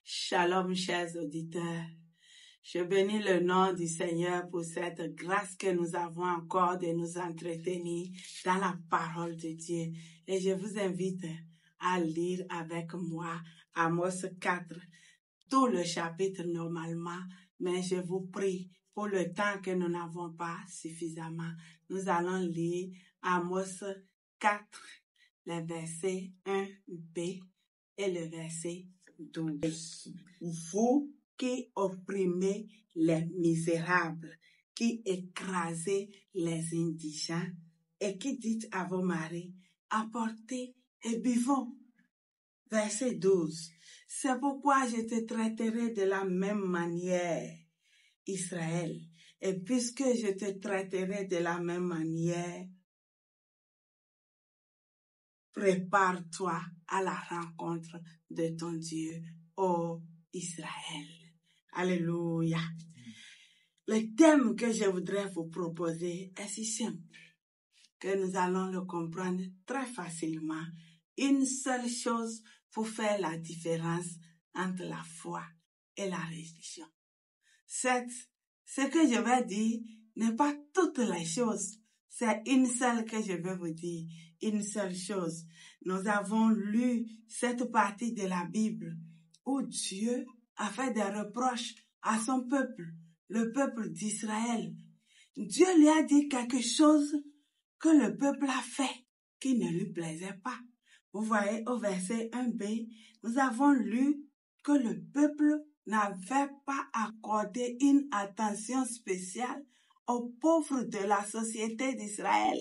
Shalom, chers auditeurs. Je bénis le nom du Seigneur pour cette grâce que nous avons encore de nous entretenir dans la parole de Dieu. Et je vous invite à lire avec moi Amos 4, tout le chapitre normalement, mais je vous prie, pour le temps que nous n'avons pas suffisamment, nous allons lire Amos 4, les versets 1b et le verset 12. Vous qui opprimez les misérables, qui écrasez les indigents et qui dites à vos maris, apportez et buvons. Verset 12. C'est pourquoi je te traiterai de la même manière, Israël. Et puisque je te traiterai de la même manière, prépare-toi à la rencontre de ton Dieu, ô Israël. Alléluia. Le thème que je voudrais vous proposer est si simple que nous allons le comprendre très facilement. Une seule chose pour faire la différence entre la foi et la religion. Ce que je vais dire n'est pas toutes les choses. C'est une seule que je vais vous dire. Une seule chose. Nous avons lu cette partie de la Bible où Dieu a fait des reproches à son peuple, le peuple d'Israël. Dieu lui a dit quelque chose que le peuple a fait qui ne lui plaisait pas. Vous voyez au verset 1b, nous avons lu que le peuple n'avait pas accordé une attention spéciale aux pauvres de la société d'Israël.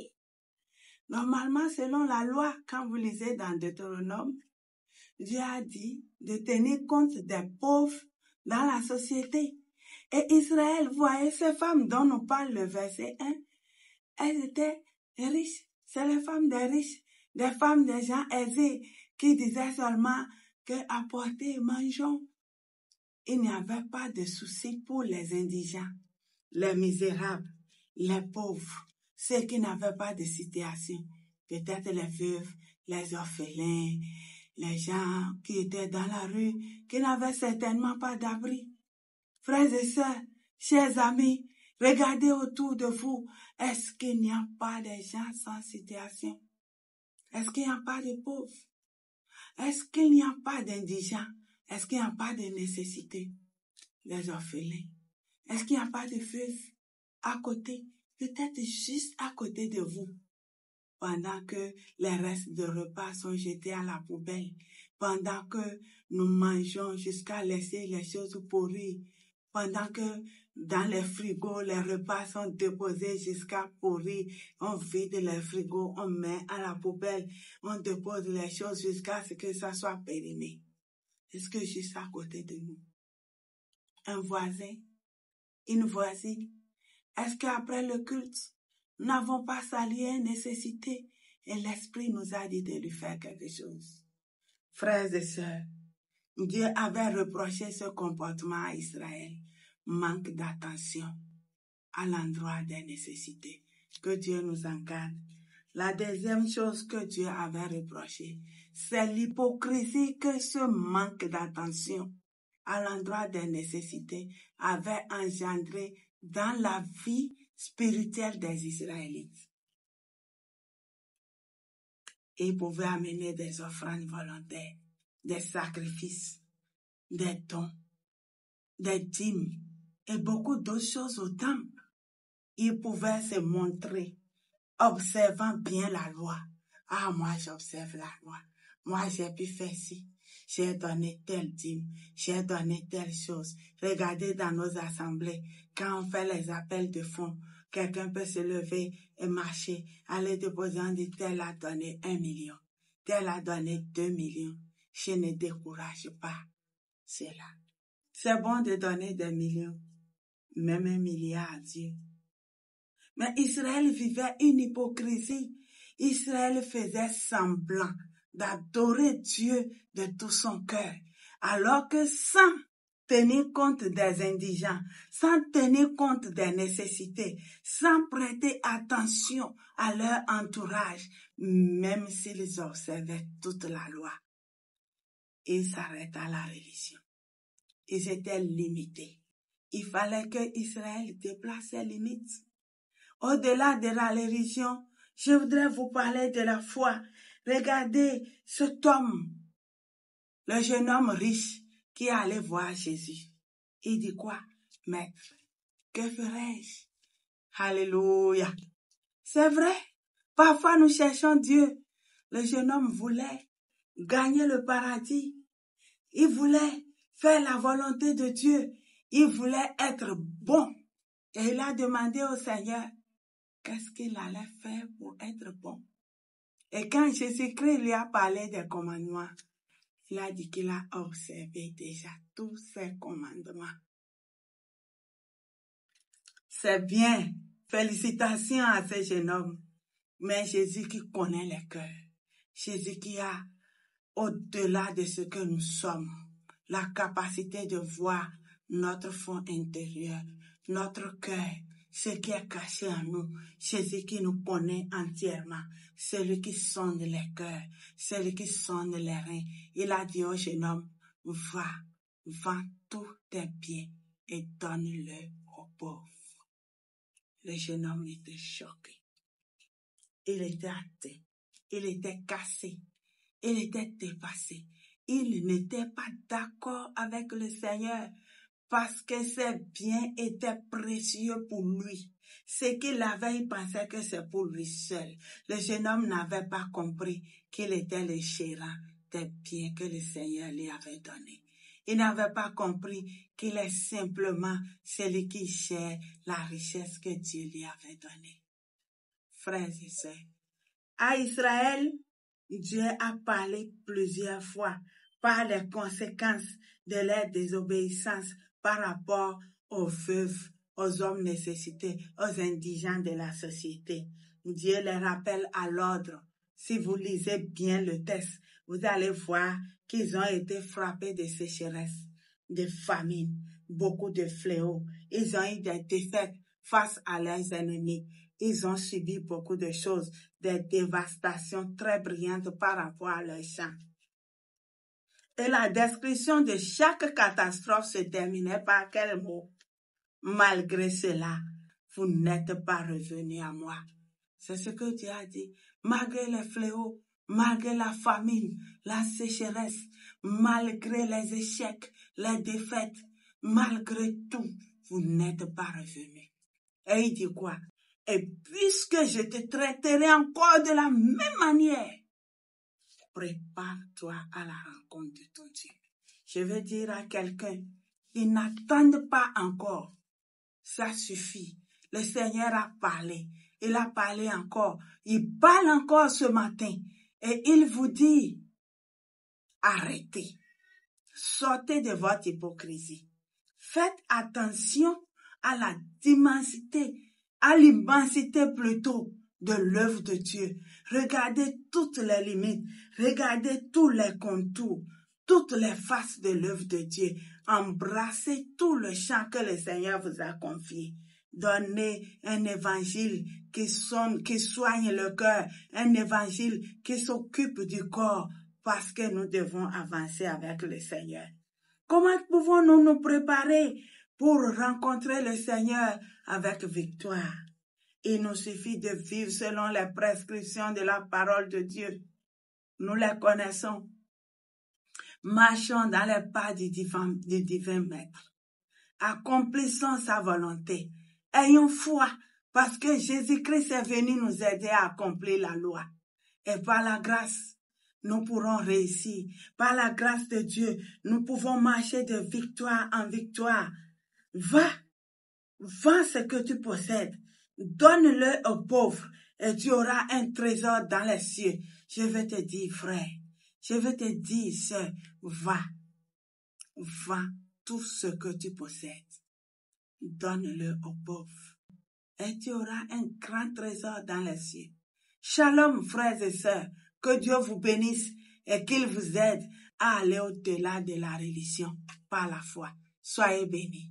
Normalement, selon la loi, quand vous lisez dans Deutéronome, Dieu a dit de tenir compte des pauvres dans la société. Et Israël, vous voyez, ces femmes dont nous parle le verset 1, elles étaient riches. C'est les femmes des riches, des femmes des gens aisés qui disaient seulement que apportez et mangeons. Il n'y avait pas de souci pour les indigents, les misérables, les pauvres, ceux qui n'avaient pas de situation. Peut-être les veuves, les orphelins, les gens qui étaient dans la rue, qui n'avaient certainement pas d'abri. Frères et sœurs, chers amis, regardez autour de vous. Est-ce qu'il n'y a pas de gens sans situation? Est-ce qu'il n'y a pas de pauvres? Est-ce qu'il n'y a pas d'indigents? Est-ce qu'il n'y a pas de nécessité? Les orphelins. Est-ce qu'il n'y a pas de veuves à côté? Peut-être juste à côté de vous. Pendant que les restes de repas sont jetés à la poubelle. Pendant que nous mangeons jusqu'à laisser les choses pourrir. Pendant que dans les frigos, les repas sont déposés jusqu'à pourrir. On vide les frigos, on met à la poubelle. On dépose les choses jusqu'à ce que ça soit périmé. Est-ce que juste à côté de nous? Un voisin? Une voisine? Est-ce qu'après le culte, nous n'avons pas salué une nécessité et l'Esprit nous a dit de lui faire quelque chose? Frères et sœurs, Dieu avait reproché ce comportement à Israël, manque d'attention à l'endroit des nécessités. Que Dieu nous en garde. La deuxième chose que Dieu avait reproché, c'est l'hypocrisie que ce manque d'attention à l'endroit des nécessités avait engendré dans la vie spirituelle des Israélites. Ils pouvaient amener des offrandes volontaires, des sacrifices, des dons, des dîmes et beaucoup d'autres choses au temple. Ils pouvaient se montrer observant bien la loi. Ah, moi j'observe la loi. Moi j'ai pu faire ci. J'ai donné telle dîme, j'ai donné telle chose. Regardez dans nos assemblées, quand on fait les appels de fonds, quelqu'un peut se lever et marcher, aller déposer, on dit tel a donné 1 million, tel a donné 2 millions. Je ne décourage pas cela. C'est bon de donner des millions, même 1 milliard à Dieu. Mais Israël vivait une hypocrisie. Israël faisait semblant d'adorer Dieu de tout son cœur, alors que sans tenir compte des indigents, sans tenir compte des nécessités, sans prêter attention à leur entourage, même s'ils observaient toute la loi, ils s'arrêtent à la religion. ils étaient limités. Il fallait que Israël déplace ses limites. Au-delà de la religion, je voudrais vous parler de la foi. Regardez cet homme, le jeune homme riche qui allait voir Jésus. Il dit quoi? Maître, que ferais-je? Alléluia. C'est vrai. Parfois nous cherchons Dieu. Le jeune homme voulait gagner le paradis. Il voulait faire la volonté de Dieu. Il voulait être bon. Et il a demandé au Seigneur qu'est-ce qu'il allait faire pour être bon. Et quand Jésus-Christ lui a parlé des commandements, il a dit qu'il a observé déjà tous ces commandements. C'est bien. Félicitations à ce jeune homme. Mais Jésus qui connaît les cœurs. Jésus qui a, au-delà de ce que nous sommes, la capacité de voir notre fond intérieur, notre cœur, ce qui est caché en nous. Jésus qui nous connaît entièrement. Celui qui sonde les cœurs, celui qui sonde les reins. Il a dit au jeune homme, va, vends tous tes biens et donne-le aux pauvres. Le jeune homme était choqué. Il était atteint. Il était cassé. Il était dépassé. Il n'était pas d'accord avec le Seigneur parce que ses biens étaient précieux pour lui. Ce qu'il avait, il pensait que c'est pour lui seul. Le jeune homme n'avait pas compris qu'il était le gérant des biens que le Seigneur lui avait donnés. Il n'avait pas compris qu'il est simplement celui qui gère la richesse que Dieu lui avait donnée. Frères et sœurs, à Israël, Dieu a parlé plusieurs fois par les conséquences de leur désobéissance par rapport aux veuves, aux hommes nécessités, aux indigents de la société. Dieu les rappelle à l'ordre. Si vous lisez bien le texte, vous allez voir qu'ils ont été frappés de sécheresse, de famine, beaucoup de fléaux. Ils ont eu des défaites face à leurs ennemis. Ils ont subi beaucoup de choses, des dévastations très brillantes par rapport à leurs champs. Et la description de chaque catastrophe se terminait par quel mot? Malgré cela, vous n'êtes pas revenus à moi. C'est ce que Dieu a dit. Malgré les fléaux, malgré la famine, la sécheresse, malgré les échecs, les défaites, malgré tout, vous n'êtes pas revenus. Et il dit quoi? Et puisque je te traiterai encore de la même manière, prépare-toi à la rencontre de ton Dieu. Je veux dire à quelqu'un, ils n'attendent pas encore. Ça suffit. Le Seigneur a parlé. Il a parlé encore. Il parle encore ce matin. Et il vous dit, arrêtez. Sortez de votre hypocrisie. Faites attention à la immensité, à l'immensité plutôt de l'œuvre de Dieu. Regardez toutes les limites. Regardez tous les contours, toutes les faces de l'œuvre de Dieu. Embrassez tout le champ que le Seigneur vous a confié. Donnez un évangile qui soigne le cœur, un évangile qui s'occupe du corps, parce que nous devons avancer avec le Seigneur. Comment pouvons-nous nous préparer pour rencontrer le Seigneur avec victoire? Il nous suffit de vivre selon les prescriptions de la parole de Dieu. Nous les connaissons. Marchons dans les pas du divin Maître. Accomplissons sa volonté. Ayons foi parce que Jésus-Christ est venu nous aider à accomplir la loi. Et par la grâce, nous pourrons réussir. Par la grâce de Dieu, nous pouvons marcher de victoire en victoire. Va, vends ce que tu possèdes. Donne-le aux pauvres et tu auras un trésor dans les cieux. Je vais te dire, frère, je vais te dire, sœur, va, vends tout ce que tu possèdes. Donne-le aux pauvres et tu auras un grand trésor dans les cieux. Shalom, frères et sœurs, que Dieu vous bénisse et qu'il vous aide à aller au-delà de la religion par la foi. Soyez bénis.